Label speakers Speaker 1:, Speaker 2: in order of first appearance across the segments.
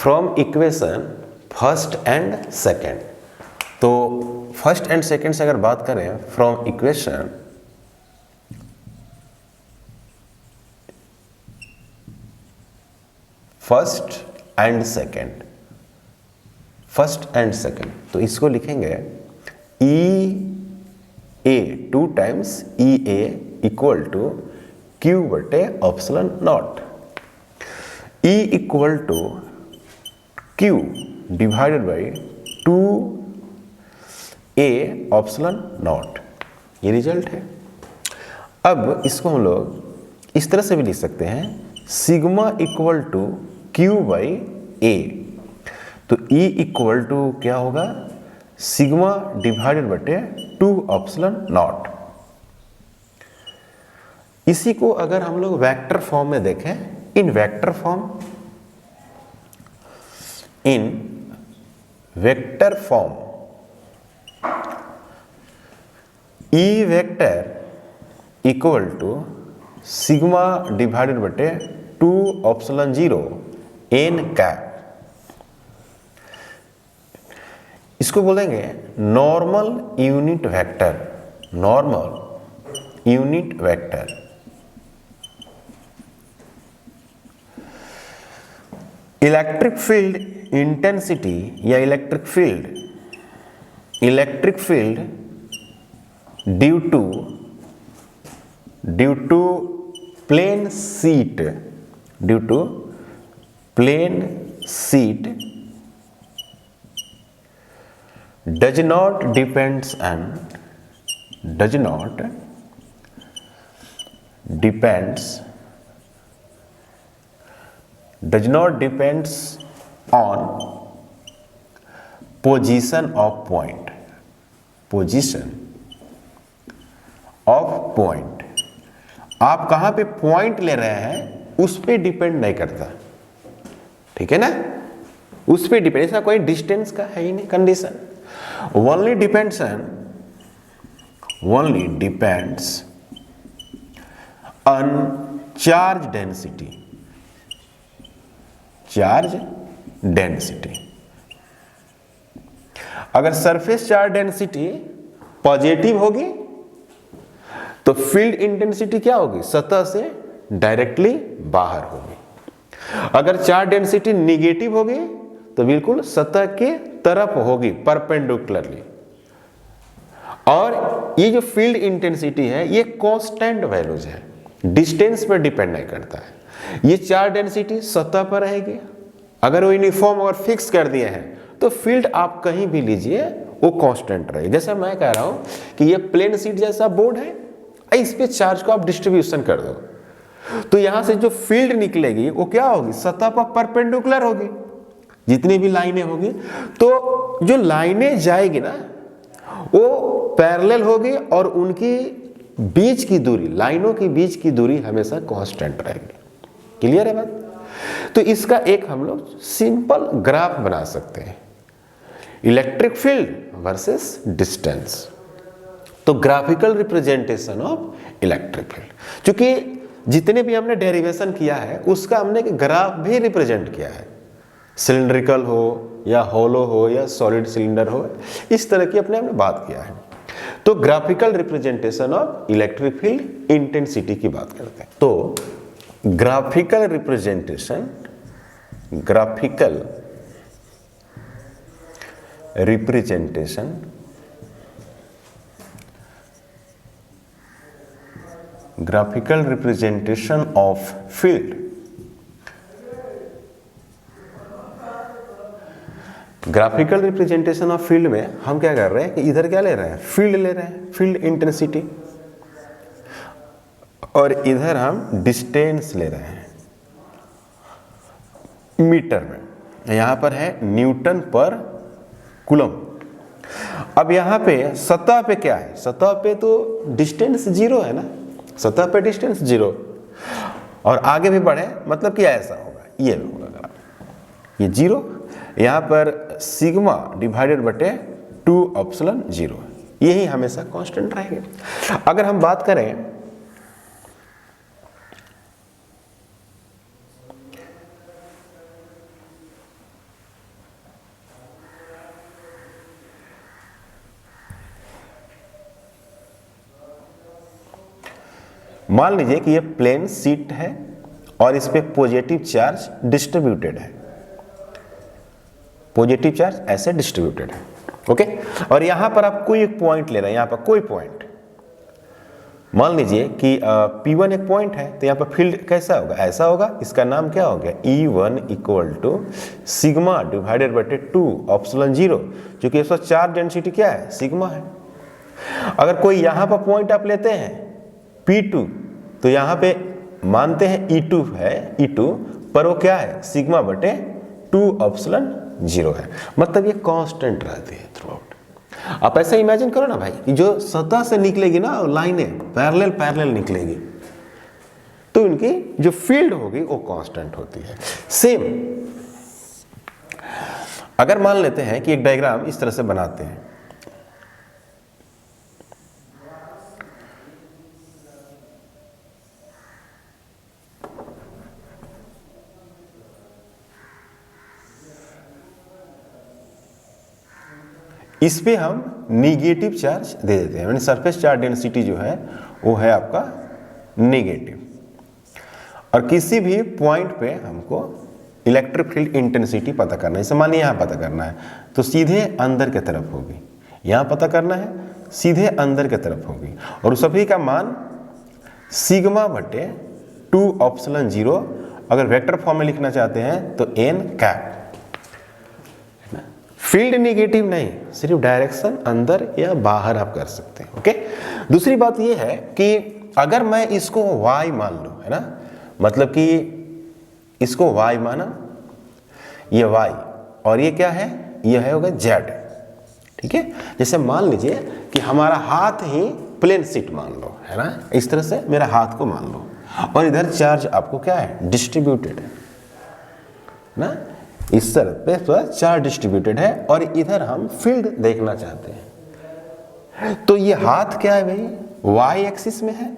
Speaker 1: From equation first and second. तो first and second से अगर बात करें from equation first and second, first and second, तो इसको लिखेंगे E A 2 times E A equal to Q बटे epsilon naught. E equal to Q divided by 2 A epsilon naught, ये रिजल्ट है। अब इसको हम लोग इस तरह से भी लिख सकते हैं sigma equal to Q by A. तो ई इक्वल टू क्या होगा, सिग्मा डिवाइडेड बटे 2 ऑप्सलन नॉट। इसी को अगर हम लोग वेक्टर फॉर्म में देखें, in vector form, in vector form E vector equal to sigma divided बटे 2 ऑप्सलन 0 एन कैप, इसको बोलेंगे normal unit vector, normal unit vector. Electric field intensity या electric field due to plane sheet, due to plane sheet does not depends on position of point, position of point। आप कहां पे point ले रहे हैं उस पे डिपेंड नहीं करता, ठीक है ना, उस पे डिपेंड, ऐसा कोई डिस्टेंस का है ही नहीं condition. only depends on charge density, charge density। अगर सरफेस चार्ज डेंसिटी पॉजिटिव होगी तो फील्ड इंटेंसिटी क्या होगी, सतह से डायरेक्टली बाहर होगी। अगर चार्ज डेंसिटी निगेटिव होगी तो बिल्कुल सतह के तरफ होगी परपेंडिकुलरली। और ये जो फील्ड इंटेंसिटी है ये कांस्टेंट वैल्यूज है, डिस्टेंस पर डिपेंड नहीं करता है। ये चार्ज डेंसिटी सतह पर रहेगी, अगर वो यूनिफॉर्म और फिक्स कर दिए हैं तो फील्ड आप कहीं भी लीजिए वो कांस्टेंट रहेगी। जैसा मैं कह रहा हूं कि ये प्लेन शीट जैसा बोर्ड है, इस पे चार्ज को आप डिस्ट्रीब्यूशन कर दो तो यहां से जो फील्ड निकलेगी वो क्या होगी, सतह पर परपेंडिकुलर होगी, जितनी भी लाइनें होगी। तो जो लाइनें जाएगी ना वो पैरेलल होगी और उनकी बीच की दूरी, लाइनों के बीच की दूरी हमेशा कांस्टेंट रहेगी। क्लियर है बात? तो इसका एक हम लोग सिंपल ग्राफ बना सकते हैं, इलेक्ट्रिक फील्ड वर्सेस डिस्टेंस। तो graphical representation of electric field, क्योंकि जितने भी हमने डेरिवेशन किया है उसका हमने ग्राफ भी रिप्रेजेंट किया है, सिलिंड्रिकल हो या होलो हो या सॉलिड सिलेंडर हो, इस तरह की अपने हमने बात किया है। तो graphical representation of electric field intensity की बात करते हैं। तो graphical representation of field, graphical representation of field में हम क्या कर रहे हैं कि इधर क्या ले रहे हैं, फील्ड ले रहे हैं, फील्ड इंटेंसिटी, और इधर हम डिस्टेंस ले रहे हैं मीटर में। यहां पर है न्यूटन पर कूलम। अब यहां पे सतह पे क्या है, सतह पे तो डिस्टेंस 0 है ना, सतह पे डिस्टेंस 0, और आगे भी बढ़े मतलब कि ऐसा होगा, ये होगा, ये 0, यहां पर सिग्मा डिवाइडेड बटे 2 ऑप्सलन 0, यही हमेशा कांस्टेंट रहेगा। अगर हम बात करें मान लीजिए कि ये प्लेन शीट है और इस पे पॉजिटिव चार्ज डिस्ट्रीब्यूटेड है, पॉजिटिव चार्ज ऐसे डिस्ट्रीब्यूटेड है, ओके। और यहां पर आप कोई एक पॉइंट ले रहे हैं, यहां पर कोई पॉइंट, मान लीजिए कि P1 एक पॉइंट है, तो यहां पर फील्ड कैसा होगा, ऐसा होगा। इसका नाम क्या हो गया, E1 equal to sigma divided by 2 epsilon 0, क्योंकि इसका चार्ज डेंसिटी क्या है, सिग्मा है। अगर कोई यहां पर पॉइंट आप लेते हैं P2, तो यहां पे मानते हैं E2 है, E2 पर वो क्या है, सिग्मा बटे 2 एप्सिलॉन 0 है, मतलब ये कांस्टेंट रहती है थ्रू आउट। आप ऐसे इमेजिन करो ना भाई कि जो सतह से निकलेगी ना लाइनें पैरेलल निकलेगी, तो इनकी जो फील्ड होगी वो कांस्टेंट होती है। सेम अगर मान लेते हैं कि एक डायग्राम इस तरह से बनाते हैं, इस पे हम निगेटिव चार्ज दे देते हैं, यानी सरफेस चार्ज डेंसिटी जो है वो है आपका नेगेटिव, और किसी भी पॉइंट पे हमको इलेक्ट्रिक फील्ड इंटेंसिटी पता करना है। जैसे मानिए यहाँ पता करना है तो सीधे अंदर की तरफ होगी, यहाँ पता करना है सीधे अंदर की तरफ होगी, और उस सभी का मान सिग्मा बटे 2 एप्सिलॉन 0, अगर वेक्टर फॉर्म में लिखना चाहते हैं तो n कैप। फील्ड निगेटिव नहीं, सिर्फ डायरेक्शन अंदर या बाहर आप कर सकते हैं, ओके। दूसरी बात ये है कि अगर मैं इसको y मान लूं, है ना, मतलब कि इसको y माना, ये y, और ये क्या है, ये है होगा z, ठीक है। जैसे मान लीजिए कि हमारा हाथ ही प्लेन शीट मान लो, है ना, इस तरह से मेरा हाथ को मान लो, और इधर चार्ज आपको क्या है, डिस्ट्रीब्यूटेड है ना, इस तरह पे तो चार्ज डिस्ट्रीब्यूटेड है, और इधर हम फील्ड देखना चाहते हैं। तो ये हाथ क्या है भाई, y एक्सिस में है,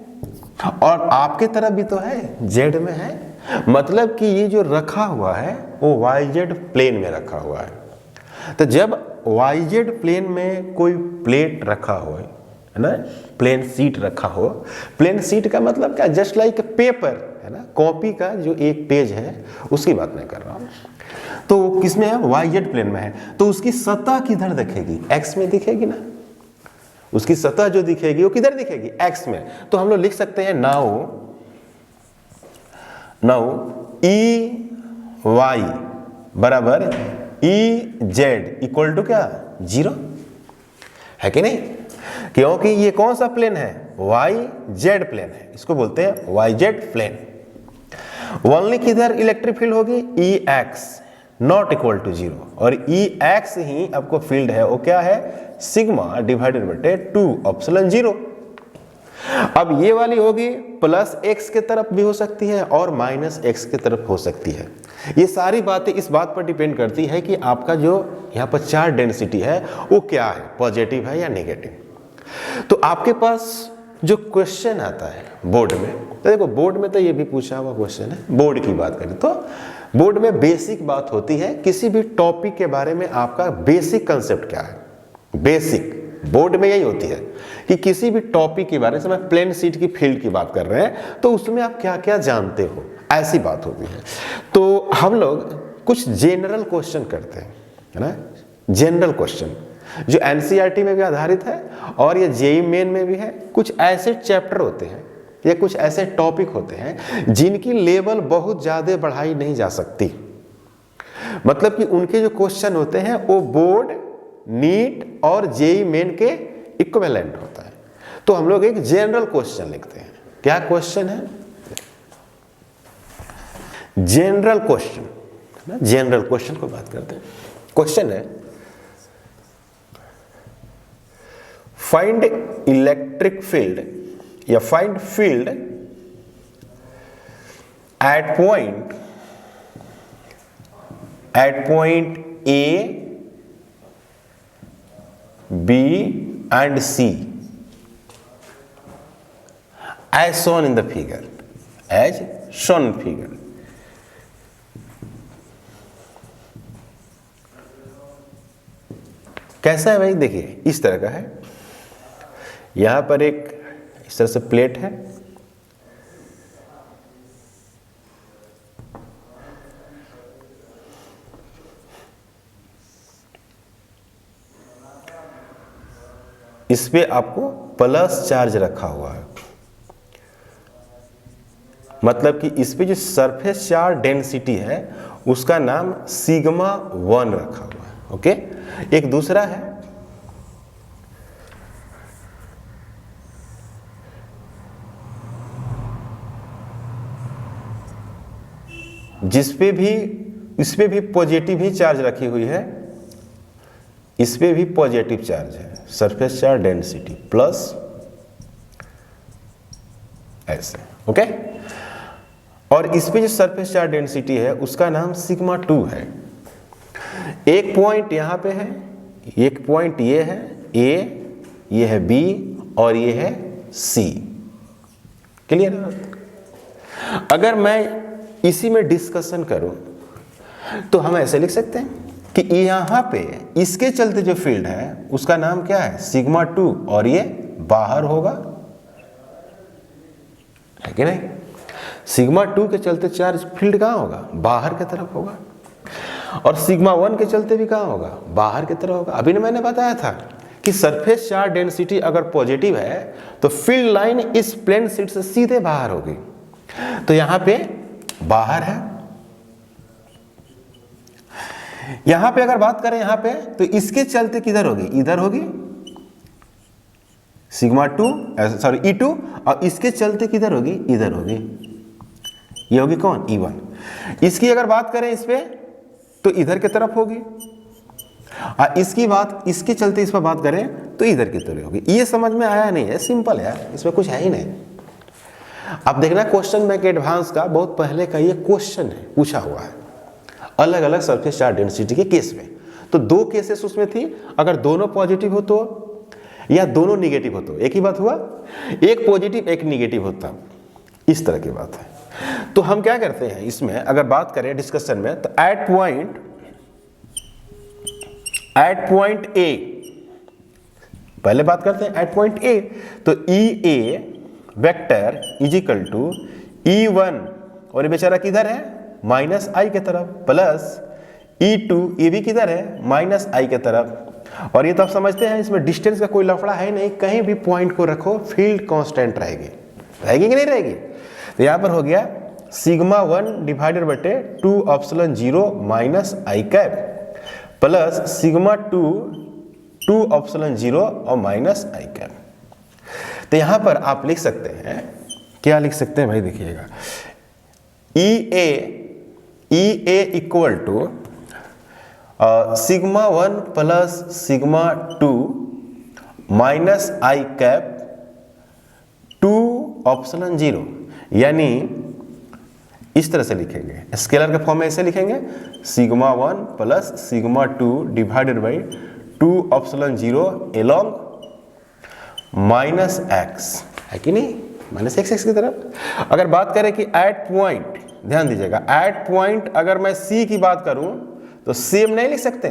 Speaker 1: और आपके तरफ भी तो है, z में है, मतलब कि ये जो रखा हुआ है वो yz प्लेन में रखा हुआ है। तो जब yz प्लेन में कोई प्लेट रखा हो, है ना, प्लेन शीट रखा हो, प्लेन शीट का मतलब क्या, जस्ट लाइक पेपर, है ना, कॉपी का जो एक पेज है उसकी बात मैं कर रहा हूँ। तो किसमें है, yz प्लेन में है, तो उसकी सतह किधर दिखेगी, x में दिखेगी ना, उसकी सतह जो दिखेगी वो किधर दिखेगी, x में। तो हम लोग लिख सकते हैं नाउ ई वाई बराबर ई जेड इक्वल टू क्या, 0 है कि नहीं, क्योंकि ये कौन सा प्लेन है, वाई जेड प्लेन है, इसको बोलते हैं वाई जेड प्लेन। ओनली किधर इलेक्ट्रिक फील्ड होगी, ई एक्स नॉट इक्वल टू 0, और ई एक्स ही आपको फील्ड है, वो क्या है, सिग्मा डिवाइडेड बटे 2 एप्सिलॉन 0। अब ये वाली होगी प्लस x के तरफ भी हो सकती है और माइनस x के तरफ हो सकती है। ये सारी बातें इस बात पर डिपेंड करती है कि आपका जो यहाँ पर चार्ज डेंसिटी है वो क्या है, पॉजिटिव है या नेगेटिव। तो आपके पास जो क्वेश्चन आता है बोर्ड में, तो देखो बोर्ड में तो ये भी पूछा हुआ क्वेश्चन है, बोर्ड की बात करें तो बोर्ड में बेसिक बात होती है, किसी भी टॉपिक के बारे में आपका बेसिक कंसेप्ट क्या है, बेसिक बोर्ड में यही होती है कि किसी भी टॉपिक के बारे में, मैं प्लेन शीट की फील्ड की बात कर रहे हैं तो उसमें आप क्या क्या जानते हो, ऐसी बात होती है। तो हम लोग कुछ जनरल क्वेश्चन करते हैं, है ना, जनरल क्वेश्चन जो एनसीईआरटी में भी आधारित है और ये जेईई मेन में भी है। कुछ ऐसे चैप्टर होते हैं या कुछ ऐसे टॉपिक होते हैं जिनकी लेवल बहुत ज्यादा बढ़ाई नहीं जा सकती, मतलब कि उनके जो क्वेश्चन होते हैं वो बोर्ड, नीट और जेईई मेन के इक्विवेलेंट होता है। तो हम लोग एक जनरल क्वेश्चन लिखते हैं। क्या क्वेश्चन है, जनरल क्वेश्चन, जनरल क्वेश्चन को बात करते हैं। क्वेश्चन है फाइंड इलेक्ट्रिक फील्ड या find field at point A B and C as shown in the figure, as shown in figure. कैसा है भाई, देखिए इस तरह का है, यहां पर एक इस तरह से प्लेट है, इस पे आपको प्लस चार्ज रखा हुआ है, मतलब कि इस पे जो सरफेस चार्ज डेंसिटी है उसका नाम सिग्मा 1 रखा हुआ है। ओके, एक दूसरा है जिसपे भी, इस पे भी पॉजिटिव ही चार्ज रखी हुई है, इस पे भी पॉजिटिव चार्ज है, सरफेस चार्ज डेंसिटी प्लस ऐसे। ओके, और इस पे जो सरफेस चार्ज डेंसिटी है उसका नाम सिग्मा 2 है। एक पॉइंट यहां पे है, एक पॉइंट ये है ए, ये है बी और ये है सी। क्लियर है? अगर मैं इसी में डिस्कशन करूं तो हम ऐसे लिख सकते हैं कि यहां पे इसके चलते जो फील्ड है उसका नाम क्या है, सिग्मा 2, और ये बाहर होगा, है कि नहीं? सिग्मा 2 के चलते चार्ज फील्ड कहां होगा, बाहर की तरफ होगा, और सिग्मा 1 के चलते भी कहां होगा, बाहर की तरफ होगा। अभी मैंने बताया था कि सरफेस चार्ज डेंसिटी अगर पॉजिटिव है तो फील्ड लाइन इस प्लेन शीट से सीधे बाहर होगी, तो यहां पे बाहर है। यहां पे अगर बात करें यहां पे, तो इसके चलते किधर होगी, इधर होगी सिग्मा 2, सॉरी E2, और इसके चलते किधर होगी, इधर होगी, ये होगी कौन, E1। इसकी अगर बात करें इस पे तो इधर की तरफ होगी, और इसकी बात, इसके चलते इस पर बात करें तो इधर की तरफ होगी। ये समझ में आया नहीं है, सिंपल है, इसमें कुछ है ही नहीं। अब देखना क्वेश्चन बैंक एडवांस का बहुत पहले का ये क्वेश्चन है, पूछा हुआ है अलग अलग सरफेस चार्ज डेंसिटी के केस में। तो दो केसेस उसमें थी, अगर दोनों पॉजिटिव हो तो, या दोनों निगेटिव हो तो, एक ही बात हुआ, एक पॉजिटिव एक निगेटिव होता, इस तरह की बात है। तो हम क्या करते हैं इसमें अगर बात करें डिस्कशन में, तो एट पॉइंट ए, पहले बात करते हैं एट पॉइंट ए, तो E A vector is equal to E1, और ये बेचारा किधर है, माइनस आई के तरफ, प्लस E2, ये भी किधर है, माइनस आई के तरफ। और ये तो आप समझते हैं इसमें डिस्टेंस का कोई लफड़ा है नहीं, कहीं भी पॉइंट को रखो फील्ड कांस्टेंट रहेगी, रहेगी कि नहीं रहेगी। तो यहां पर हो गया सिग्मा 1 डिवाइडेड बटे 2 epsilon 0 minus I cap, plus sigma 2 epsilon 0 और माइनस आई कैप। तो यहां पर आप लिख सकते हैं, क्या लिख सकते हैं भाई, देखिएगा, E A equal to sigma 1 plus sigma 2 minus I cap 2 epsilon 0, यानी इस तरह से लिखेंगे, स्केलर के फॉर्म में ऐसे लिखेंगे, sigma 1 plus sigma 2 divided by 2 epsilon 0 along minus x, है कि नहीं, माइनस एक्स की तरफ। अगर बात करें कि एट पॉइंट, ध्यान दीजिएगा, एट पॉइंट अगर मैं सी की बात करूं तो सेम नहीं लिख सकते,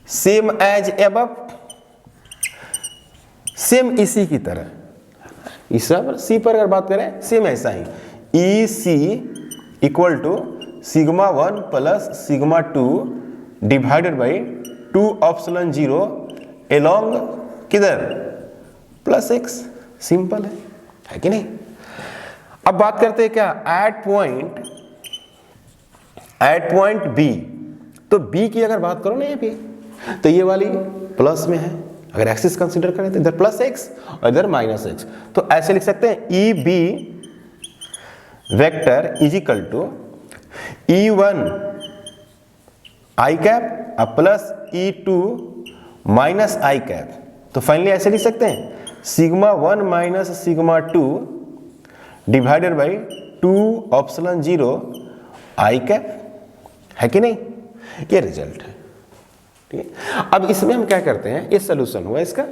Speaker 1: सेम एज एबव, सेम इसी की तरह, इस पर सी पर अगर बात करें सेम ऐसा ही, E C equal to sigma 1 plus sigma 2 divided by 2 epsilon 0 along किधर, प्लस एक्स, सिंपल है कि नहीं। अब बात करते हैं क्या, एट पॉइंट बी, तो बी की अगर बात करो ना ये बी, तो ये वाली प्लस में है, अगर एक्सिस कंसीडर करें तो इधर प्लस एक्स और इधर माइनस एक्स, तो ऐसे लिख सकते हैं E B vector is equal to E1 I cap plus E2 minus I cap. तो फाइनली ऐसे लिख सकते हैं sigma 1 minus sigma 2 divided by 2 epsilon 0 I cap, है कि नहीं, ये रिजल्ट है। ठीक है, अब इसमें हम क्या करते हैं, ये सोल्यूशन हुआ इसका,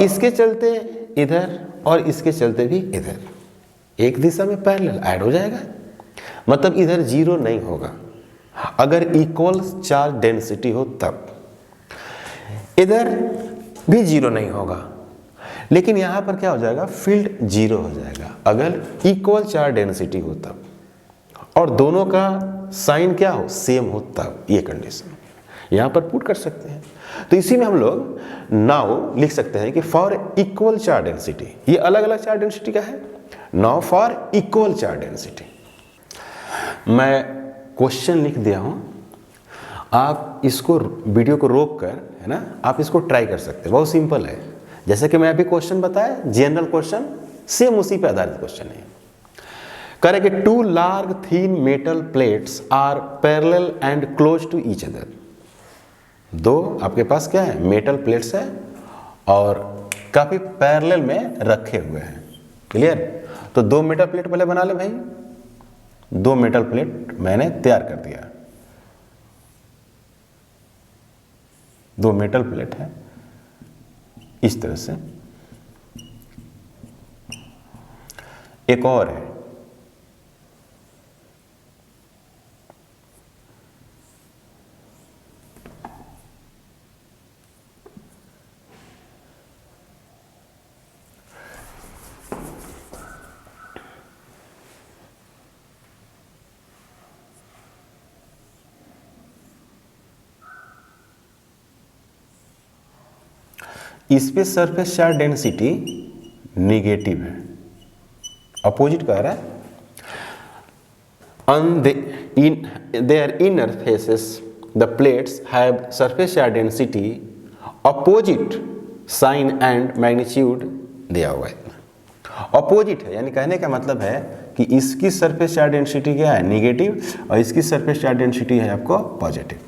Speaker 1: इसके चलते इधर और इसके चलते भी इधर, एक दिशा में पैरेलल ऐड हो जाएगा, मतलब इधर जीरो नहीं होगा, अगर इक्वल चार्ज डेंसिटी हो तब। इधर भी जीरो नहीं होगा, लेकिन यहां पर क्या हो जाएगा, फील्ड जीरो हो जाएगा अगर इक्वल चार्ज डेंसिटी हो तब, और दोनों का साइन क्या हो, सेम हो तब, ये कंडीशन। यहाँ पर पुट कर सकते हैं। तो इसी में हम लोग नाउ लिख सकते हैं कि फॉर इक्वल चार्ज डेंसिटी, ये अलग अलग चार्ज डेंसिटी का है, now for equal charge density. मैं क्वेश्चन लिख दिया हूँ, आप इसको वीडियो को रोक कर, है ना, आप इसको ट्राई कर सकते हैं, बहुत सिंपल है। जैसे कि मैं अभी क्वेश्चन बताया, जनरल क्वेश्चन, सेम उसी पे आधारित क्वेश्चन है। कह रहे कि 2 large thin metal plates are parallel and close to each other. दो आपके पास क्या है, मेटल प्लेट्स है और काफी पैरेलल में रखे हुए हैं। क्लियर? तो 2 मेटल प्लेट पहले बना ले भाई, 2 मेटल प्लेट मैंने तैयार कर दिया। 2 मेटल प्लेट है इस तरह से। एक और है, इस पे सरफेस चार्ज डेंसिटी निगेटिव है, अपोजिट कह रहा है। On their inner faces, the plates have surface charge density opposite sign and magnitude दिया हुआ है। अपोजिट है, यानी कहने का मतलब है कि इसकी सरफेस चार्ज डेंसिटी क्या है, निगेटिव, और इसकी सरफेस चार्ज डेंसिटी है आपको पॉजिटिव।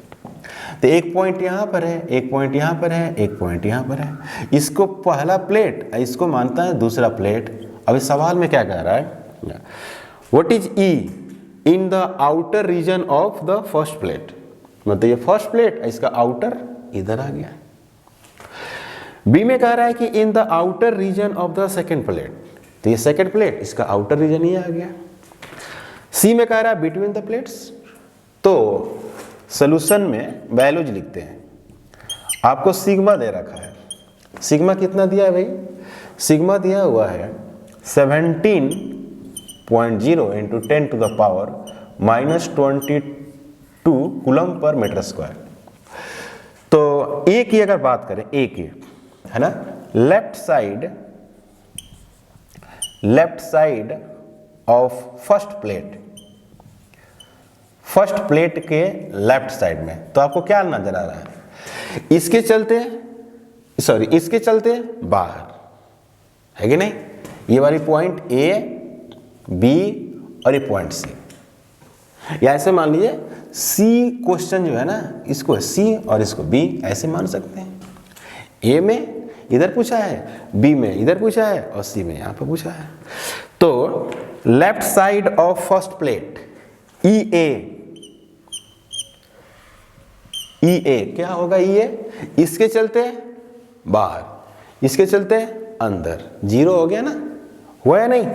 Speaker 1: तो एक पॉइंट यहाँ पर है, एक पॉइंट यहाँ पर है, एक पॉइंट यहाँ पर है। इसको पहला प्लेट, इसको मानता है दूसरा प्लेट। अभी सवाल में क्या कह रहा है, what is E in the outer region of the first plate. मतलब ये फर्स्ट प्लेट, इसका आउटर इधर आ गया। बी में कह रहा है कि in the outer region of the second plate, तो ये सेकेंड प्लेट, इसका आउटर रीजन ही आ गया। सी में कह रहा है बिटवीन द प्लेट्स। तो सॉल्यूशन में वैल्यूज लिखते हैं। आपको सिग्मा दे रखा है, सिग्मा कितना दिया है भाई, सिग्मा दिया हुआ है 17.0 into 10 to the power -22 coulomb पर मीटर स्क्वायर। तो ए की अगर बात करें, ए की, है ना, left side of first plate के लेफ्ट साइड में, तो आपको क्या नजर आ रहा है, इसके चलते बाहर है कि नहीं, ये वाली पॉइंट ए, बी और ये पॉइंट सी। या ऐसे मान लीजिए सी क्वेश्चन जो है ना, इसको सी और इसको बी ऐसे मान सकते हैं। ए में इधर पूछा है, बी में इधर पूछा है और सी में यहां पर पूछा है। तो left side of first plate E A क्या होगा, ई ए, इसके चलते बाहर, इसके चलते अंदर, 0 हो गया ना, हुआ या नहीं।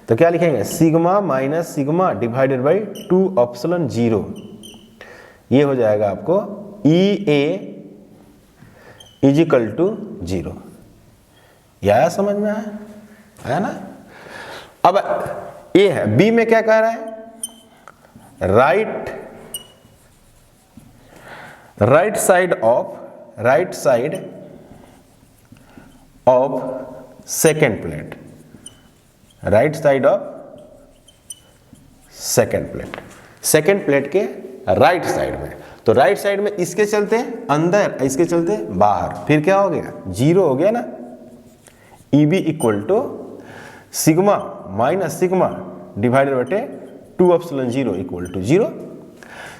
Speaker 1: तो क्या लिखेंगे, sigma minus sigma divided by 2 epsilon 0, ये हो जाएगा आपको ई ए इज इक्वल टू 0। ये आया समझ में, आया ना। अब ये है, बी में क्या कह रहा है, right side of second plate, right side of second plate के राइट साइड में। तो राइट साइड में इसके चलते अंदर, इसके चलते बाहर, फिर क्या हो गया, 0 हो गया ना। E B equal to sigma minus sigma divided बटे 2 एप्सिलॉन 0 इक्वल टू 0।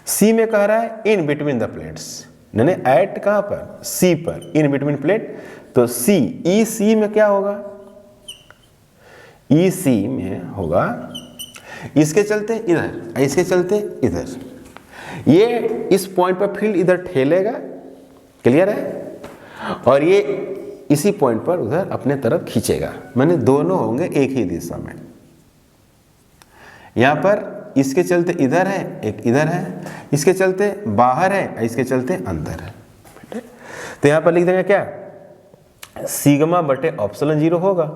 Speaker 1: सी में कह रहा है इन बिटवीन द प्लेट्स, यानी एट कहां पर, सी पर, इन बिटवीन प्लेट। तो सी, ई सी में क्या होगा, ई सी में होगा इसके चलते इधर, इसके चलते इधर, ये इस पॉइंट पर फील्ड इधर ठेलेगा, क्लियर है, और ये इसी पॉइंट पर उधर अपने तरफ खींचेगा, माने दोनों होंगे एक ही दिशा में। यहां पर इसके चलते इधर है, एक इधर है, इसके चलते बाहर है, इसके चलते अंदर है। तो यहां पर लिख देंगे क्या, सिग्मा बटे एप्सिलॉन 0 होगा।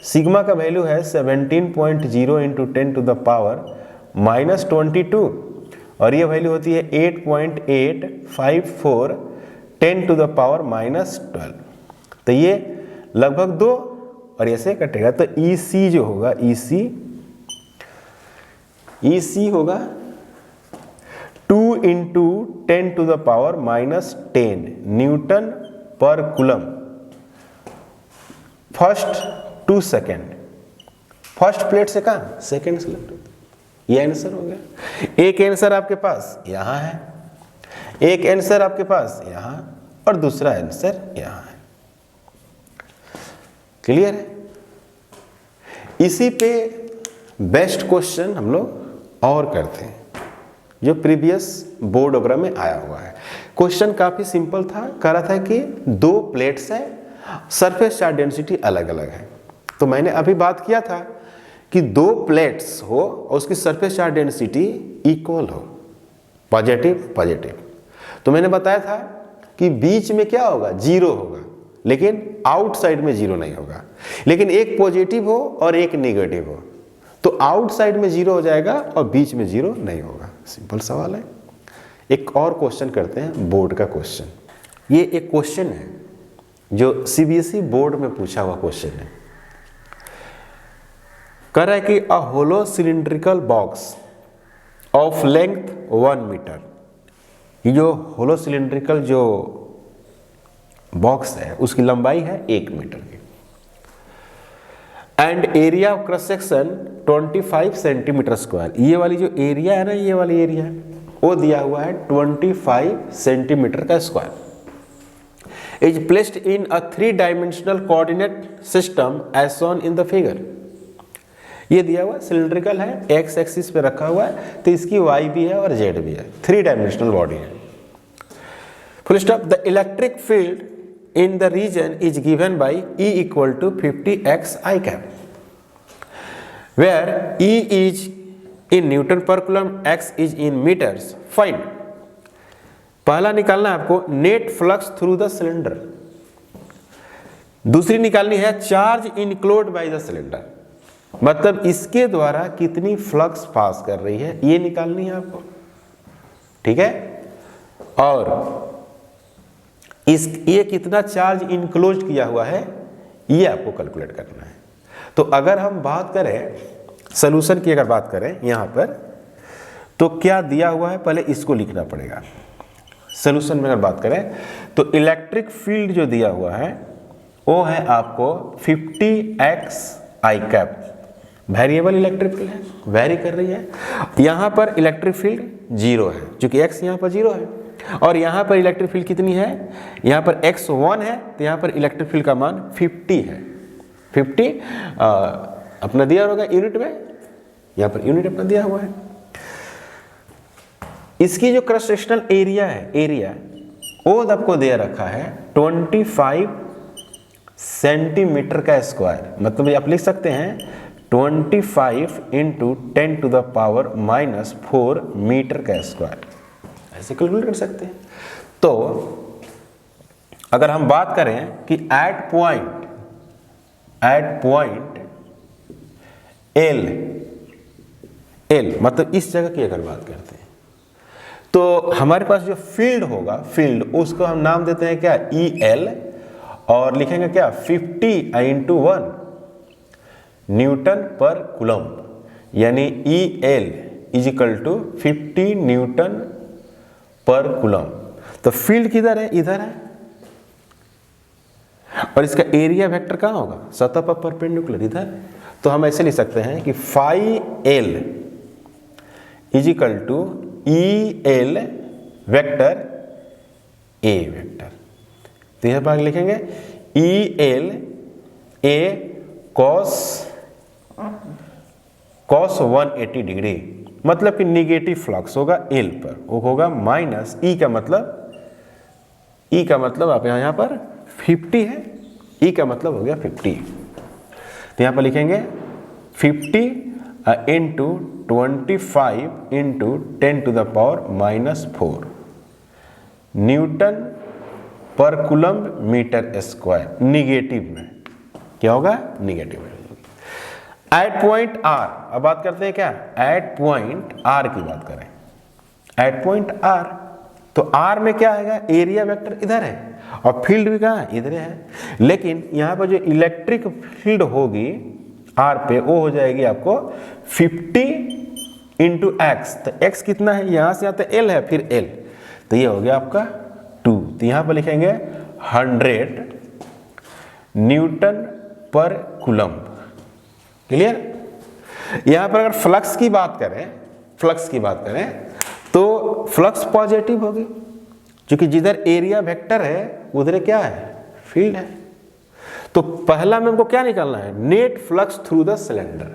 Speaker 1: सिग्मा का वैल्यू है 17.0 इंटू 10 टू द पावर -22 और ये वैल्यू होती है 8.854 10 टू द पावर -12। तो ये लगभग 2 और ऐसे कटेगा। तो EC जो होगा EC होगा 2 into 10 to the power -10 newton पर coulomb first to second. First plate से कहाँ, सेकेंड से लगता है। ये आंसर हो गया। एक आंसर आपके पास यहाँ है, एक आंसर आपके पास यहाँ, और दूसरा आंसर यहाँ है। क्लियर है? इसी पे बेस्ट क्वेश्चन हम लोग और करते हैं जो प्रीवियस बोर्ड वगैरह में आया हुआ है। क्वेश्चन काफी सिंपल था, कह रहा था कि 2 प्लेट्स है, सरफेस चार्ज डेंसिटी अलग अलग है। तो मैंने अभी बात किया था कि 2 प्लेट्स हो और उसकी सरफेस चार्ज डेंसिटी इक्वल हो, पॉजिटिव पॉजिटिव। तो मैंने बताया था कि बीच में क्या होगा, 0 होगा, लेकिन आउटसाइड में 0 नहीं होगा। लेकिन एक पॉजिटिव हो और एक नेगेटिव हो तो आउटसाइड में 0 हो जाएगा और बीच में 0 नहीं होगा। सिंपल सवाल है। एक और क्वेश्चन करते हैं, बोर्ड का क्वेश्चन। ये एक क्वेश्चन है जो CBSE बोर्ड में पूछा हुआ क्वेश्चन है। कह रहा है कि a hollow cylindrical box of length 1 metre. ये जो होलो सिलिंड्रिकल जो बॉक्स है उसकी लंबाई है 1 मीटर की, and area of cross section 25 centimetre square. ये वाली जो एरिया है ना, ये वाली एरिया है वो दिया हुआ है 25 सेंटीमीटर का square. Is placed in a 3 dimensional coordinate system as shown in the figure. ये दिया हुआ सिलिंड्रिकल है, एक्स एक्सिस पे रखा हुआ है, तो इसकी वाई भी है और जेड भी है, 3 डायमेंशनल बॉडी है। Full stop. The electric field in the region is given by E equal to 50x I cap, where E is in Newton per coulomb, X is in meters. Find। पहला निकालना है आपको net flux through the cylinder, दूसरी निकालनी है charge इनक्लोड by the cylinder, मतलब इसके द्वारा कितनी फ्लक्स पास कर रही है ये निकालनी है आपको। ठीक है? और ये कितना चार्ज इनक्लोज किया हुआ है ये आपको कैलकुलेट करना है। तो अगर हम बात करें सॉल्यूशन की, अगर बात करें यहाँ पर तो क्या दिया हुआ है, पहले इसको लिखना पड़ेगा। सॉल्यूशन में अगर बात करें तो इलेक्ट्रिक फील्ड जो दिया हुआ है वो है आपको 50x I cap. Variable electric field है, वेरी कर रही है। यहाँ पर इलेक्ट्रिक फील्ड 0 है, क्योंकि x यहाँ पर 0 है, और यहाँ पर इलेक्ट्रिक फील्ड कितनी है, यहाँ पर x 1 है, तो यहाँ पर इलेक्ट्रिक फील्ड का मान 50 है। 50 अपना दिया होगा यूनिट में, यहाँ पर यूनिट अपना दिया हुआ है। इसकी जो क्रॉस सेक्शनल एरिया है, एरिया वो आपको दे रखा है 25 सेंटीमीटर का स्क्वायर, मतलब आप लिख सकते हैं 25 into 10 to the power -4 metre का स्क्वायर, ऐसे कैलकुलेट कर सकते हैं। तो अगर हम बात करें कि एट पॉइंट एल मतलब इस जगह की अगर बात करते हैं तो हमारे पास जो फील्ड होगा, फील्ड उसको हम नाम देते हैं क्या, EL, और लिखेंगे क्या 50 इंटू 1 न्यूटन पर कूलम, यानी EL is equal to 50 newton पर कूलम। तो फील्ड किधर है, इधर है, और इसका एरिया वेक्टर कहां होगा, सतह पर परपेंडिकुलर इधर। तो हम ऐसे लिख सकते हैं कि phi L is equal to EL vector A vector. तो यह भाग लिखेंगे EL A cos 180 डिग्री, मतलब कि निगेटिव फ्लक्स होगा L पर, वो होगा माइनस E का मतलब आप यहाँ पर 50 है, E का मतलब हो गया 50। तो यहाँ पर लिखेंगे 50 into 25 into 10 to the power -4 newton पर कूलम मीटर स्क्वायर, निगेटिव में क्या होगा, निगेटिव में। एट पॉइंट R, अब बात करते हैं क्या, एट पॉइंट R की बात करें। At point R। तो R में क्या आएगा, एरिया वेक्टर इधर है और फील्ड भी कहाँ है, इधर है। लेकिन यहाँ पर जो इलेक्ट्रिक फील्ड होगी R पे, वो हो जाएगी आपको 50 इंटू एक्स। तो x कितना है, यहाँ से आता है L है, फिर L, तो ये हो गया आपका 2। तो यहाँ पर लिखेंगे 100 न्यूटन पर कूलम्ब। क्लियर। यहाँ पर अगर फ्लक्स की बात करें तो फ्लक्स पॉजिटिव होगी, क्योंकि जिधर एरिया वेक्टर है उधर क्या है, फील्ड है। तो पहला में हमको क्या निकालना है, net flux through the cylinder.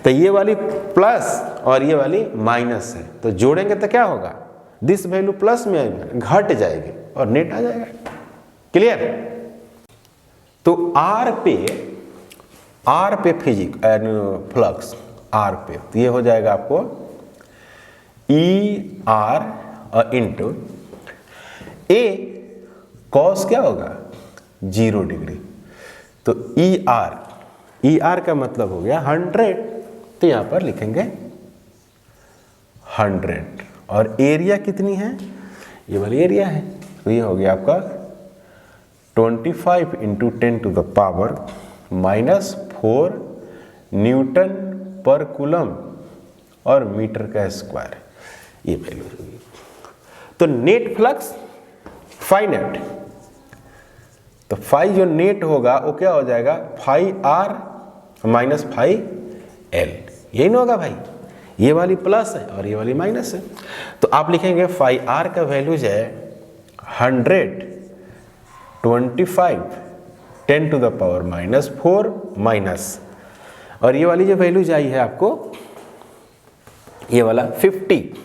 Speaker 1: तो ये वाली प्लस और ये वाली माइनस है, तो जोड़ेंगे तो क्या होगा, दिस वैल्यू प्लस में घट जाएगी और नेट आ जाएगा। क्लियर। तो आर पे फ्लक्स आर पे, तो ये हो जाएगा आपको ई आर इंटू ए कॉस क्या होगा 0 डिग्री। तो ई आर का मतलब हो गया 100, तो यहां पर लिखेंगे 100। और एरिया कितनी है, ये वाली एरिया है, तो ये हो गया आपका 25 into 10 to the power -4 newton पर कूलम्ब और मीटर का स्क्वायर, ये वैल्यू होगी। तो नेट फ्लक्स फाई नेट, तो फाई जो नेट होगा वो क्या हो जाएगा, phi R minus phi L, यही ना होगा भाई, ये वाली प्लस है और ये वाली माइनस है। तो आप लिखेंगे फाई आर का वैल्यू जो है 125 10 टू द पावर -4 माइनस, और ये वाली जो वैल्यू आई है आपको, ये वाला 50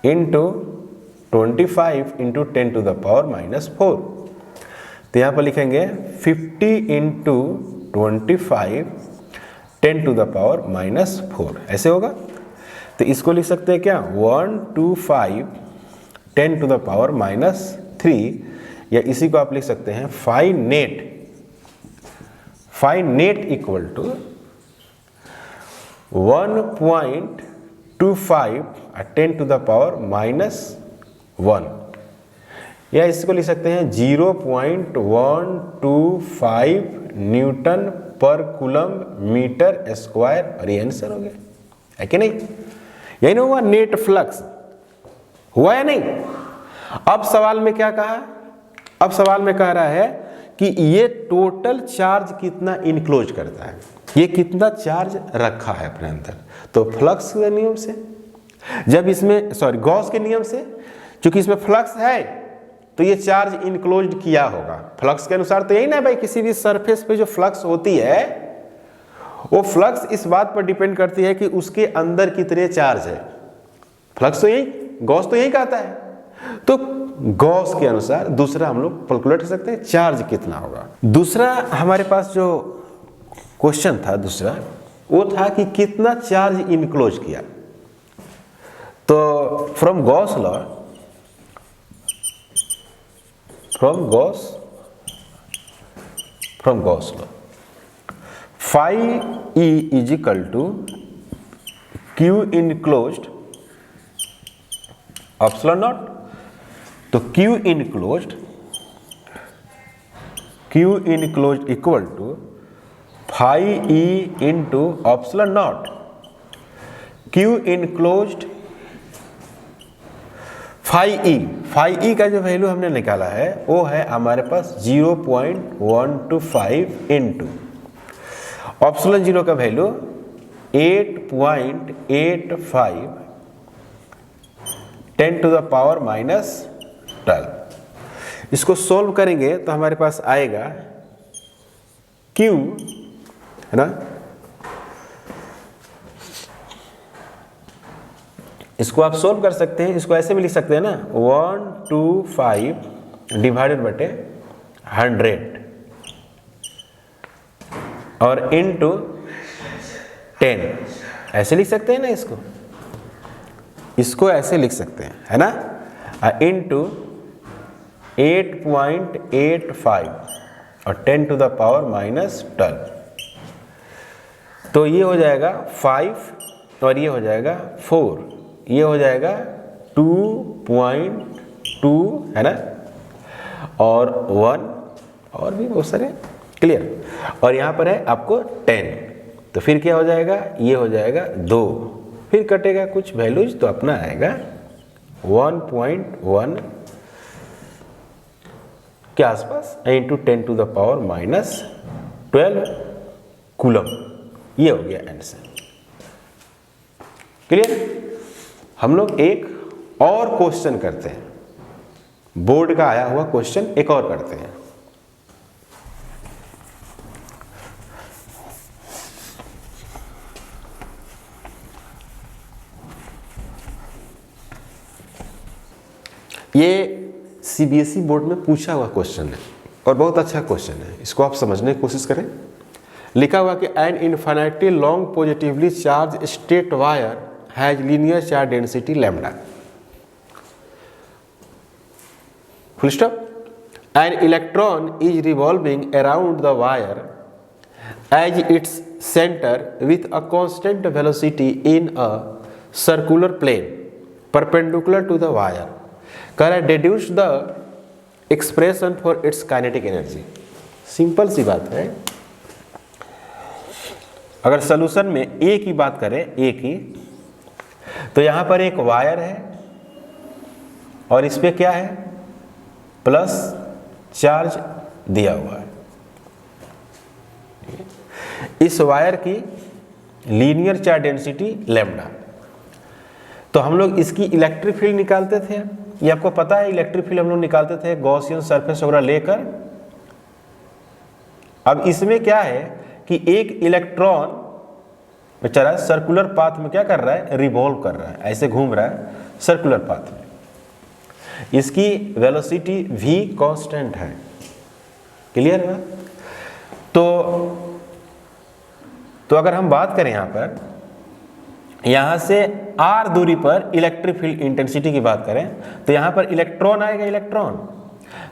Speaker 1: into 25 into 10 to the power -4। तो यहाँ पर लिखेंगे 50 इंटू 25 10 टू द पावर -4, ऐसे होगा। तो इसको लिख सकते हैं क्या, 125 10 टू द पावर -3, या इसी को आप लिख सकते हैं phi net equal to 1.25 10 to the power -1, या इसको लिख सकते हैं 0.125 न्यूटन पर कूलम्ब मीटर स्क्वायर, और ये आंसर हो गया, है कि नहीं। यही ना हुआ नेट फ्लक्स, हुआ या नहीं। अब सवाल में क्या कहा, अब सवाल में कह रहा है कि ये टोटल चार्ज कितना इनक्लोज करता है, ये कितना चार्ज रखा है अपने अंदर। तो फ्लक्स के नियम से, जब इसमें गॉस के नियम से, क्योंकि इसमें फ्लक्स है तो ये चार्ज इनक्लोज किया होगा फ्लक्स के अनुसार। तो यही ना भाई, किसी भी सरफेस पे जो फ्लक्स होती है वो फ्लक्स इस बात पर डिपेंड करती है कि उसके अंदर कितने चार्ज है। फ्लक्स तो यही, गॉस तो यही कहता है। तो गॉस के अनुसार दूसरा हम लोग कैलकुलेट कर सकते हैं चार्ज कितना होगा। दूसरा हमारे पास जो क्वेश्चन था दूसरा, वो था कि कितना चार्ज इनक्लोज किया। तो from Gauss law phi E is equal to Q enclosed epsilon nought. तो Q enclosed equal to phi E into epsilon nought. Q enclosed phi E का जो वैल्यू हमने निकाला है वो है हमारे पास 0.125 इंटू एप्सिलॉन 0 का वैल्यू 8.85 10 टू द पावर -12। इसको सोल्व करेंगे तो हमारे पास आएगा Q, है ना, इसको आप सोल्व कर सकते हैं, इसको ऐसे भी लिख सकते हैं ना, 125 डिवाइडेड बटे 100 और इनटू 10, ऐसे लिख सकते हैं ना, इसको ऐसे लिख सकते हैं, है ना, इनटू 8.85 और 10 टू द पावर -12। तो ये हो जाएगा 5 और ये हो जाएगा 4, ये हो जाएगा 2.2 है ना, और 1 और भी बहुत सारे, क्लियर। और यहाँ पर है आपको 10, तो फिर क्या हो जाएगा, ये हो जाएगा 2, फिर कटेगा कुछ वैल्यूज तो अपना आएगा 1.1 के आसपास इंटू 10⁻⁻12 कूलम। ये हो गया आंसर, क्लियर। हम लोग एक और क्वेश्चन करते हैं, बोर्ड का आया हुआ क्वेश्चन एक और करते हैं। ये सीबीएसई बोर्ड में पूछा हुआ क्वेश्चन है और बहुत अच्छा क्वेश्चन है, इसको आप समझने की कोशिश करें। लिखा हुआ कि an infinitely long positively charge straight wire has linear charge density lambda, full stop. An electron is revolving around the wire as its centre with a constant velocity in a circular plane perpendicular to the wire. कह रहा है deduce the expression for its kinetic energy. Simple सी बात है, अगर solution में ए की बात करें, ए की, तो यहां पर एक वायर है और इस पे क्या है, प्लस चार्ज दिया हुआ है। इस वायर की लीनियर चार्ज डेंसिटी लैम्डा। तो हम लोग इसकी इलेक्ट्रिक फील्ड निकालते थे, ये आपको पता है, इलेक्ट्रिक फील्ड हम लोग निकालते थे गॉसियन सरफेस वगैरह लेकर। अब इसमें क्या है कि एक इलेक्ट्रॉन बेचारा सर्कुलर पाथ में क्या कर रहा है, रिवॉल्व कर रहा है, ऐसे घूम रहा है सर्कुलर पाथ में। इसकी वेलोसिटी v कांस्टेंट है, क्लियर है। तो अगर हम बात करें यहां से r दूरी पर इलेक्ट्रिक फील्ड इंटेंसिटी की बात करें, तो यहां पर इलेक्ट्रॉन आएगा, इलेक्ट्रॉन,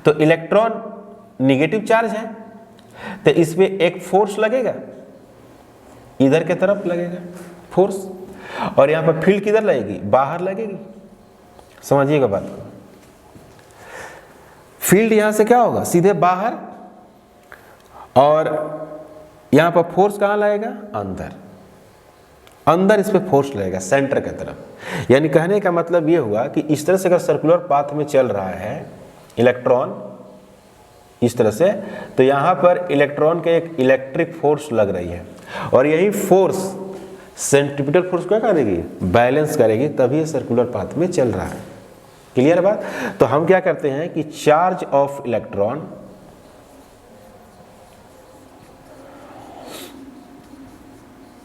Speaker 1: तो इलेक्ट्रॉन निगेटिव चार्ज है, तो इसमें एक फोर्स लगेगा, इधर के तरफ लगेगा फोर्स, और यहां पर फील्ड किधर लगेगी, बाहर लगेगी। समझिएगा बात को, फील्ड यहां से क्या होगा, सीधे बाहर, और यहां पर फोर्स कहां लगेगा, अंदर, अंदर इस पे फोर्स लगेगा सेंटर की तरफ। यानी कहने का मतलब ये हुआ कि इस तरह से अगर सर्कुलर पाथ में चल रहा है इलेक्ट्रॉन इस तरह से, तो यहां पर इलेक्ट्रॉन के एक इलेक्ट्रिक फोर्स लग रही है, और यही फोर्स सेंट्रीपिटल फोर्स क्या करेगी, बैलेंस करेगी, तभी ये सर्कुलर पाथ में चल रहा है। क्लियर बात। तो हम क्या करते हैं कि चार्ज ऑफ इलेक्ट्रॉन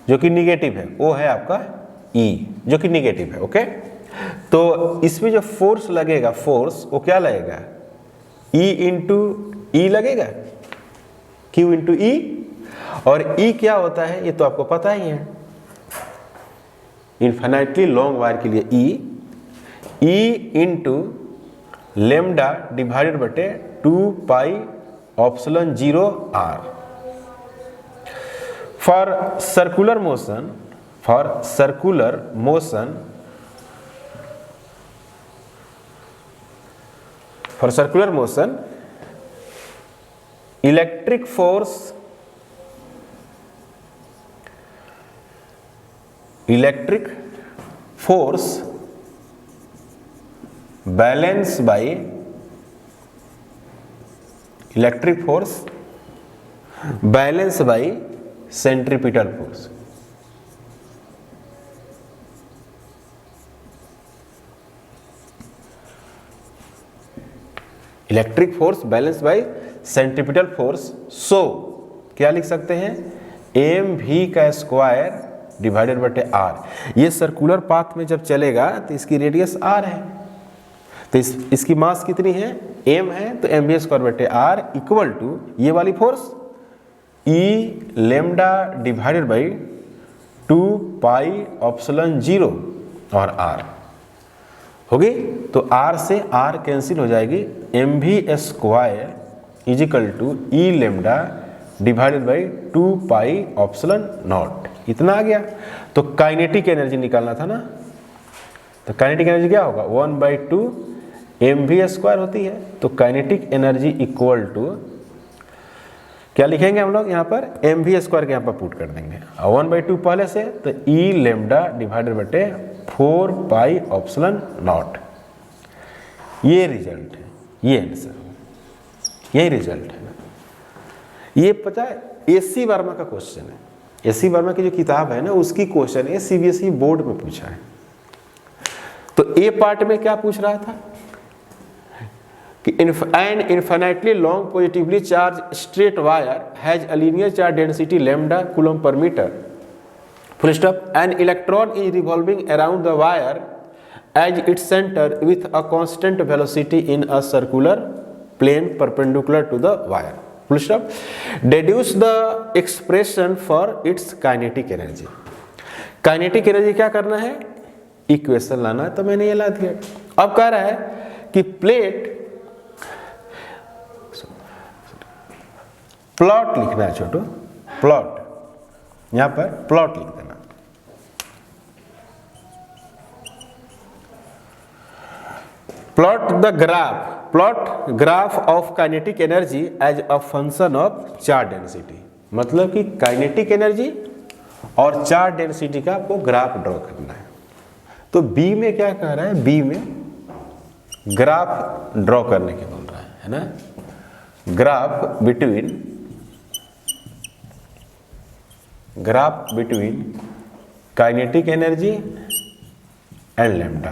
Speaker 1: जो कि निगेटिव है, वो है आपका E, जो कि निगेटिव है, ओके। तो इसमें जो फोर्स लगेगा, फोर्स वो क्या लगेगा, E इंटू ई लगेगा, Q इंटू ई, और E क्या होता है ये तो आपको पता ही है, इन्फिनिटली लॉन्ग वायर के लिए E इंटू लेमडा डिवाइडेड बटे 2πε0 r। For circular motion, electric force balanced by centripetal force. Electric force balance by centripetal force, so क्या लिख सकते हैं, mv का स्क्वायर डिवाइडेड बटे r। ये सर्कुलर पाथ में जब चलेगा तो इसकी रेडियस r है, तो इसकी मास कितनी है, m है, तो mv स्क्वायर बटे r इक्वल टू ये वाली force E lambda divided by 2πε0 और r होगी। तो r से r कैंसिल हो जाएगी, mv square equal to E lambda divided by 2πε0, इतना आ गया। तो काइनेटिक एनर्जी निकालना था ना, तो काइनेटिक एनर्जी क्या होगा 1/2 mv² होती है। तो काइनेटिक एनर्जी इक्वल टू क्या लिखेंगे हम लोग यहाँ पर mv² के यहाँ पर पुट कर देंगे, 1/2 पहले से, तो E लेमडा डिवाइडेड बटे 4πε0। ये रिजल्ट है, ये आंसर, यही रिजल्ट है ना। ये पता है AC वर्मा का क्वेश्चन है, AC वर्मा की जो किताब है ना उसकी क्वेश्चन है, CBSE बोर्ड में पूछा है। तो ए पार्ट में क्या पूछ रहा था कि an infinitely long positively charged straight wire has a linear charge density lambda coulomb per meter, full stop, an electron is revolving around the wire as its center with a constant velocity in a circular plane perpendicular to the wire, full stop, deduce the expression for its kinetic energy। Kinetic energy क्या करना है, equation लाना है, तो मैंने ये ला दिया। अब कह रहा है कि प्लॉट लिखना है छोटू, प्लॉट, यहां पर प्लॉट लिख देना। Plot graph of kinetic energy as a function of charge density, मतलब कि काइनेटिक एनर्जी और चार्ज डेंसिटी का आपको ग्राफ ड्रॉ करना है। तो बी में क्या कह रहा है, बी में ग्राफ ड्रॉ करने के बोल रहा है ना, graph between kinetic energy and lambda.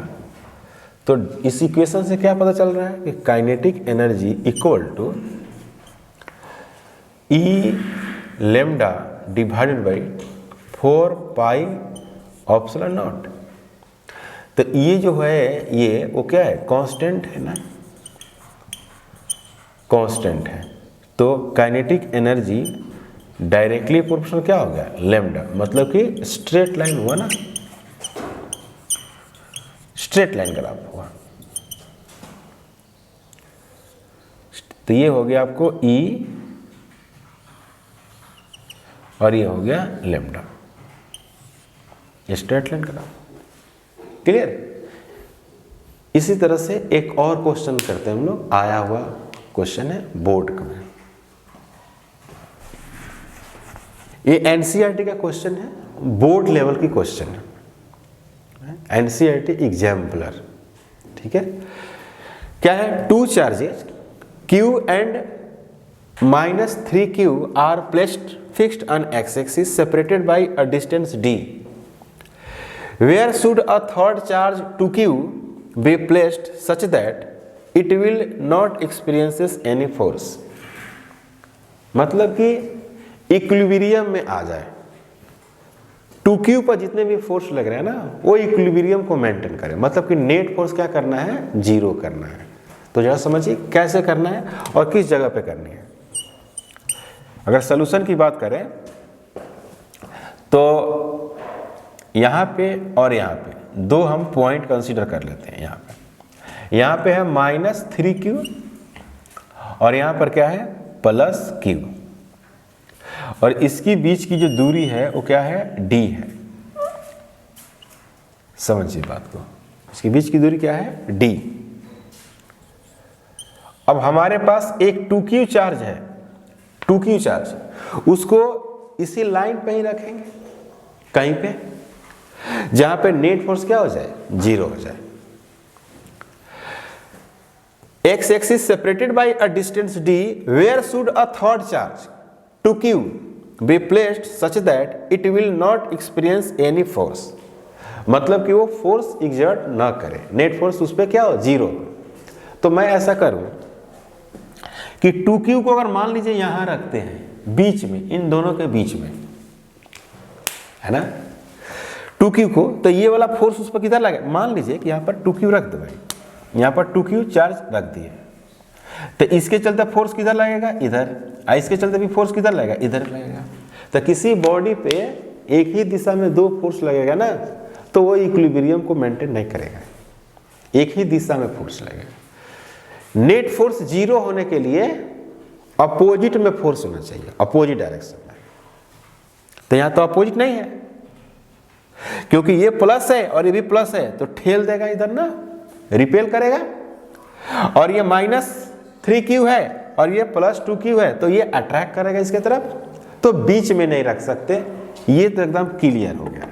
Speaker 1: तो इस इक्वेशन से क्या पता चल रहा है कि kinetic energy equal to E lambda divided by 4πε0। तो ये जो है ये वो क्या है, कांस्टेंट है ना, कांस्टेंट है। तो काइनेटिक एनर्जी डायरेक्टली प्रोपोर्शनल क्या हो गया, लैम्डा, मतलब कि स्ट्रेट लाइन हुआ ना, स्ट्रेट लाइन ग्राफ हुआ। तो ये हो गया आपको E और ये हो गया lambda, straight line graph, clear. इसी तरह से एक और क्वेश्चन करते हैं हम लोग, आया हुआ क्वेश्चन है बोर्ड में, ये एनसीईआरटी का क्वेश्चन है, बोर्ड लेवल की क्वेश्चन है, एनसीईआरटी एग्जाम्पलर, ठीक है। क्या है, two charges Q and -3Q are placed fixed on x-axis separated by a distance d. Where should a third charge 2Q be placed such that it will not experiences any force? मतलब कि equilibrium में आ जाए, 2Q पर जितने भी force लग रहे हैं ना वो इक्विलिब्रियम को मेंटेन करें, मतलब कि नेट फोर्स क्या करना है, जीरो करना है। तो जरा समझिए कैसे करना है और किस जगह पे करनी है। अगर सॉल्यूशन की बात करें तो यहाँ पे और यहाँ पे दो हम पॉइंट कंसीडर कर लेते हैं। यहाँ पे है -3Q और यहाँ पर क्या है +Q, और इसकी बीच की जो दूरी है वो क्या है, D है। समझिए बात को, इसके बीच की दूरी क्या है, D। अब हमारे पास एक 2Q चार्ज है, 2Q चार्ज, उसको इसी लाइन पे ही रखेंगे कहीं पे जहां पे नेट फोर्स क्या हो जाए, जीरो हो जाए। X axis separated by a distance d, where should a third charge 2Q be placed such that it will not experience any force, मतलब कि वो फोर्स एग्जर्ट ना करे, नेट फोर्स उस पर क्या हो, जीरो। तो मैं ऐसा करूं कि 2Q को अगर मान लीजिए यहां रखते हैं बीच में, इन दोनों के बीच में है ना 2Q को, तो ये वाला फोर्स उस पर किधर लगे, मान लीजिए कि यहां पर 2Q रख दो भाई, यहां पर 2Q चार्ज रख दिए, तो इसके चलते फोर्स किधर लगेगा, इधर, इसके चलते भी फोर्स किधर लगेगा, इधर लगेगा। तो किसी बॉडी पे एक ही दिशा में दो फोर्स लगेगा ना, तो वो इक्विलिब्रियम को मेंटेन नहीं करेगा, एक ही दिशा में फोर्स लगेगा। नेट फोर्स जीरो होने के लिए अपोजिट में फोर्स होना चाहिए, अपोजिट डायरेक्शन में। तो यहां तो अपोजिट नहीं है, क्योंकि ये प्लस है और ये भी प्लस है तो ठेल देगा इधर ना, रिपेल करेगा। और ये -3q है और ये +2q है तो ये अट्रैक्ट करेगा इसके तरफ, तो बीच में नहीं रख सकते। ये तो एकदम क्लियर हो गया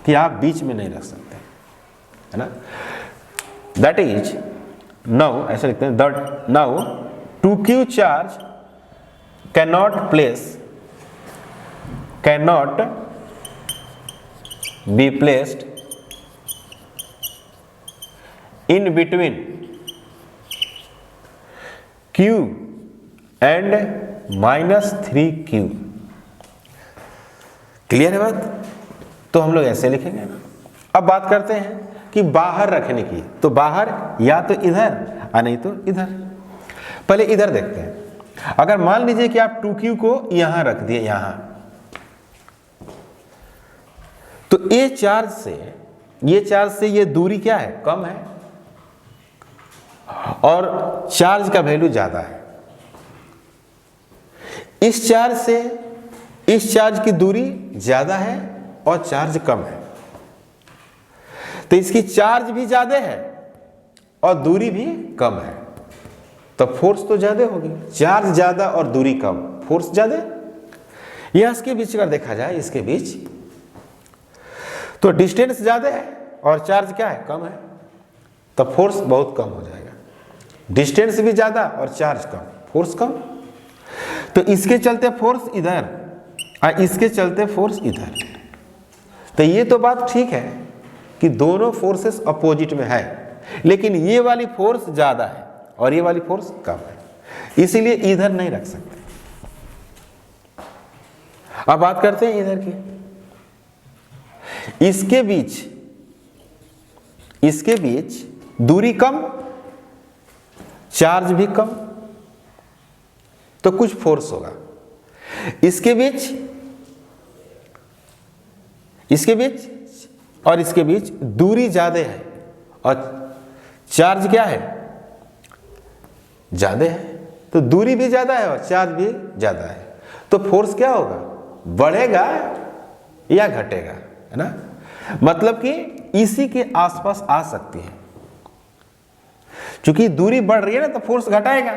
Speaker 1: कि आप बीच में नहीं रख सकते, है ना। दैट इज नाउ, ऐसा लिखते हैं, that now 2q charge cannot be placed in between q and -3q। Clear है बात? तो हम लोग ऐसे लिखेंगे ना। अब बात करते हैं कि बाहर रखने की, तो बाहर या तो इधर या नहीं तो इधर। पहले इधर देखते हैं। अगर मान लीजिए कि आप 2q को यहां रख दिए, यहां, तो ये चार्ज से ये दूरी क्या है, कम है, और चार्ज का वैल्यू ज्यादा है। इस चार्ज से इस चार्ज की दूरी ज्यादा है और चार्ज कम है, तो इसकी चार्ज भी ज्यादा है और दूरी भी कम है, तो फोर्स तो ज्यादा होगी। चार्ज ज्यादा और दूरी कम, फोर्स ज्यादा। यह इसके बीच अगर देखा जाए, इसके बीच तो डिस्टेंस ज्यादा है और चार्ज क्या है, कम है, तो फोर्स बहुत कम हो जाएगा। डिस्टेंस भी ज्यादा और चार्ज कम, फोर्स कम। तो इसके चलते फोर्स इधर और इसके चलते फोर्स इधर। तो ये तो बात ठीक है कि दोनों फोर्सेस अपोजिट में है, लेकिन ये वाली फोर्स ज्यादा है और ये वाली फोर्स कम है, इसीलिए इधर नहीं रख सकते। अब बात करते हैं इधर की। इसके बीच दूरी कम, चार्ज भी कम, तो कुछ फोर्स होगा। इसके बीच और इसके बीच दूरी ज्यादा है और चार्ज क्या है, ज्यादा है, तो दूरी भी ज्यादा है और चार्ज भी ज्यादा है, तो फोर्स क्या होगा, बढ़ेगा या घटेगा, है ना। मतलब कि इसी के आसपास आ सकती है। क्योंकि दूरी बढ़ रही है ना तो फोर्स घटाएगा,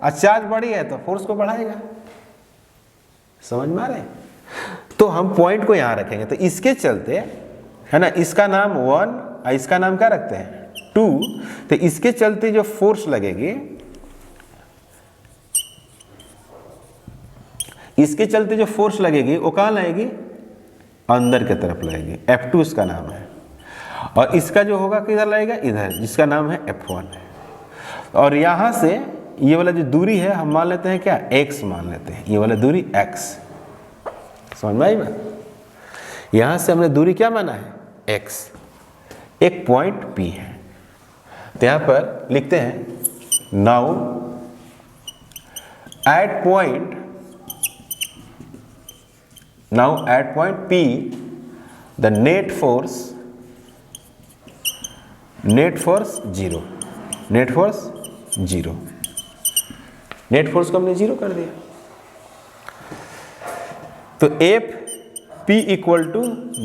Speaker 1: और चार्ज बढ़ी है तो फोर्स को बढ़ाएगा। समझ में आ रहे हैं? तो हम पॉइंट को यहां रखेंगे, तो इसके चलते, है ना, इसका नाम 1 और इसका नाम क्या रखते हैं, 2। तो इसके चलते जो फोर्स लगेगी, इसके चलते जो फोर्स लगेगी वो कहां लगेगी, अंदर की तरफ लगेगी। F2 इसका नाम है। और इसका जो होगा किधर लगेगा, इधर, जिसका नाम है F1 है। और यहां से ये वाला जो दूरी है हम मान लेते हैं क्या, x मान लेते हैं, ये वाला दूरी x। समझ में आई बात? यहां से हमने दूरी क्या माना है, x। एक पॉइंट P है, तो यहां पर लिखते हैं, now at point P the net force 0। Net force को हमने 0 कर दिया। तो F P equal to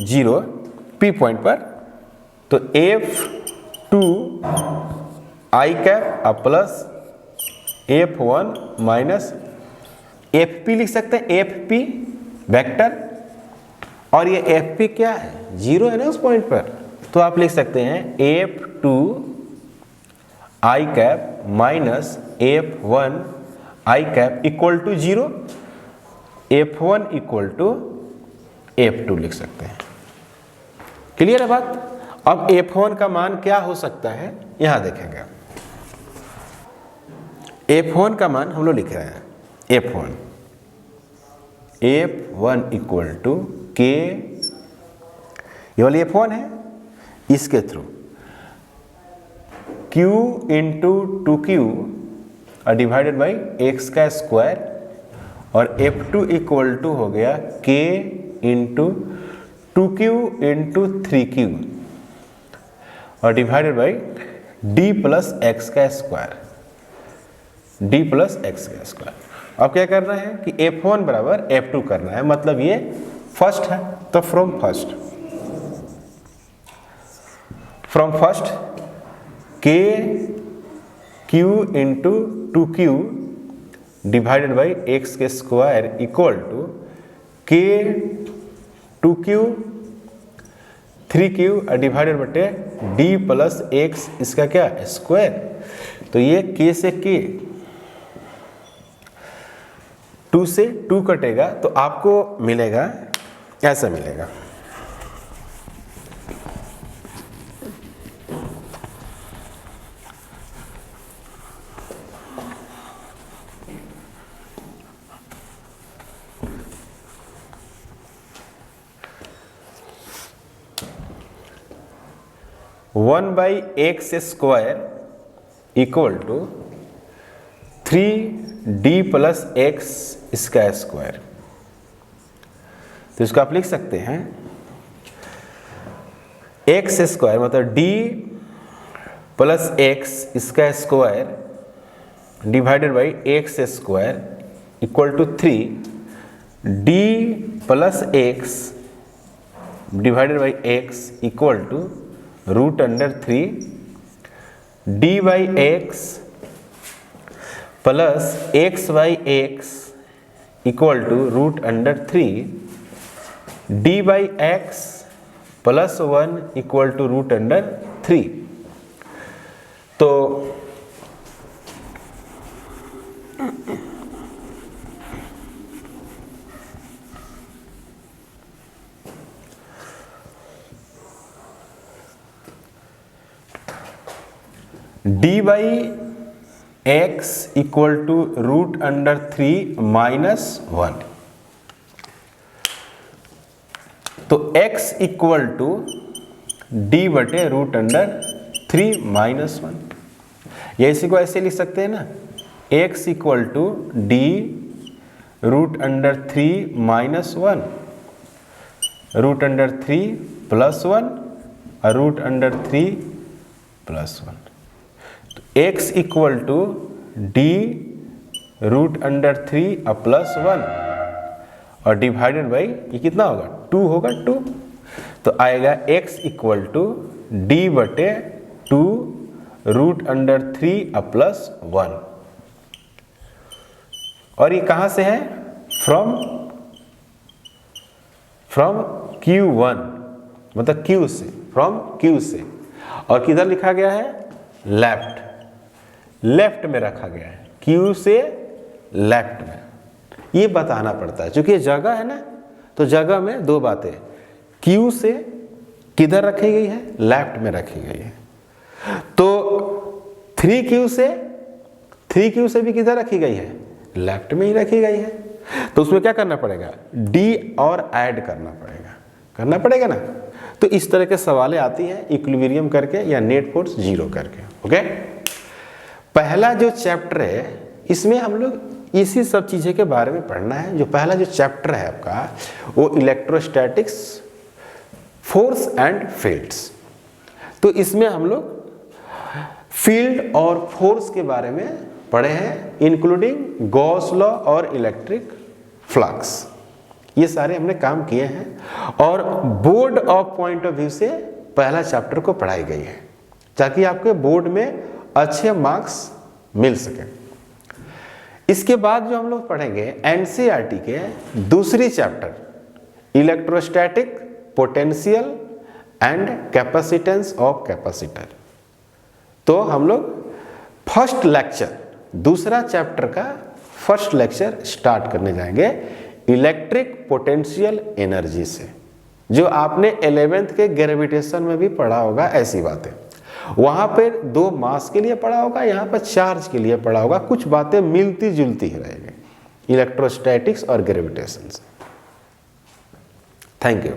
Speaker 1: 0 P point पर, तो F2 I cap plus F1 minus FP लिख सकते हैं, FP वेक्टर, और ये FP क्या है, 0 है ना उस पॉइंट पर, तो आप लिख सकते हैं F2 I cap minus F1 I cap equal to 0, F1 equal to F2 लिख सकते हैं। क्लियर है बात? अब F1 का मान क्या हो सकता है यहां देखेंगे। F1 का मान हम लोग लिख रहे हैं, F1 इक्वल टू K, ये वाली F1 है, इसके through Q into 2Q divided by x का स्क्वायर, और F2 इक्वल टू हो गया K into 2Q into 3Q और divided by D plus x का स्क्वायर, D प्लस x का स्क्वायर। अब क्या करना है कि F1 बराबर F2 करना है, मतलब ये फर्स्ट है तो फ्रॉम फर्स्ट फ्रॉम फर्स्ट के Q into 2q divided by x के स्क्वायर इक्वल टू के 2q 3q डिवाइडेड बटे डी प्लस एक्स इसका क्या स्क्वायर। तो ये k से k 2 से 2 कटेगा तो आपको मिलेगा ऐसा मिलेगा। One by x square equal to 3d plus x इसका स्क्वायर। तो इसको आप लिख सकते हैं एक्स स्क्वायर मतलब d प्लस एक्स इसका square divided by x square equal to 3d plus x divided by x equal to root under 3 d by x plus x by x equal to root under 3 d by x plus 1 equal to root under 3। तो D by x equal to root under 3 minus 1। तो x equal to d बटे root under 3 minus 1। या इसी को ऐसे लिख सकते हैं ना x equal to d root under 3 minus 1 root under 3 plus 1 और रूट अंडर 3 प्लस 1। तो x equal to d root under 3 और प्लस 1 और डिवाइडेड बाई ये कितना होगा 2 होगा 2। तो आएगा x इक्वल टू डी बटे 2 रूट अंडर 3 और प्लस 1। और ये कहाँ से है फ्रॉम Q1 मतलब Q से फ्रॉम Q से। और किधर लिखा गया है लेफ्ट में रखा गया है Q से लेफ्ट में। ये बताना पड़ता है क्योंकि ये जगह है ना तो जगह में दो बातें Q से किधर रखी गई है लेफ्ट में रखी गई है। तो 3Q से भी किधर रखी गई है लेफ्ट में ही रखी गई है। तो उसमें क्या करना पड़ेगा D और ऐड करना पड़ेगा ना। तो इस तरह के सवालें आती हैं इक्विलिब्रियम करके या नेट फोर्स जीरो करके। ओके पहला जो चैप्टर है इसमें हम लोग इसी सब चीज़ें के बारे में पढ़ना है। जो पहला जो चैप्टर है आपका वो इलेक्ट्रोस्टैटिक्स फोर्स एंड फील्ड्स। तो इसमें हम लोग फील्ड और फोर्स के बारे में पढ़े हैं इंक्लूडिंग गॉस लॉ और इलेक्ट्रिक फ्लक्स। ये सारे हमने काम किए हैं और board of point of view से पहला चैप्टर को पढ़ाई गई है ताकि आपके बोर्ड में अच्छे मार्क्स मिल सके। इसके बाद जो हम लोग पढ़ेंगे एनसीईआरटी के दूसरी chapter electrostatic potential and capacitance of capacitor. तो हम लोग फर्स्ट लेक्चर दूसरा चैप्टर का फर्स्ट लेक्चर स्टार्ट करने जाएंगे इलेक्ट्रिक पोटेंशियल एनर्जी से, जो आपने 11th के ग्रेविटेशन में भी पढ़ा होगा। ऐसी बातें वहां पर 2 मास के लिए पढ़ा होगा, यहाँ पर चार्ज के लिए पढ़ा होगा। कुछ बातें मिलती जुलती ही रहेंगी इलेक्ट्रोस्टैटिक्स और ग्रेविटेशन से। Thank you.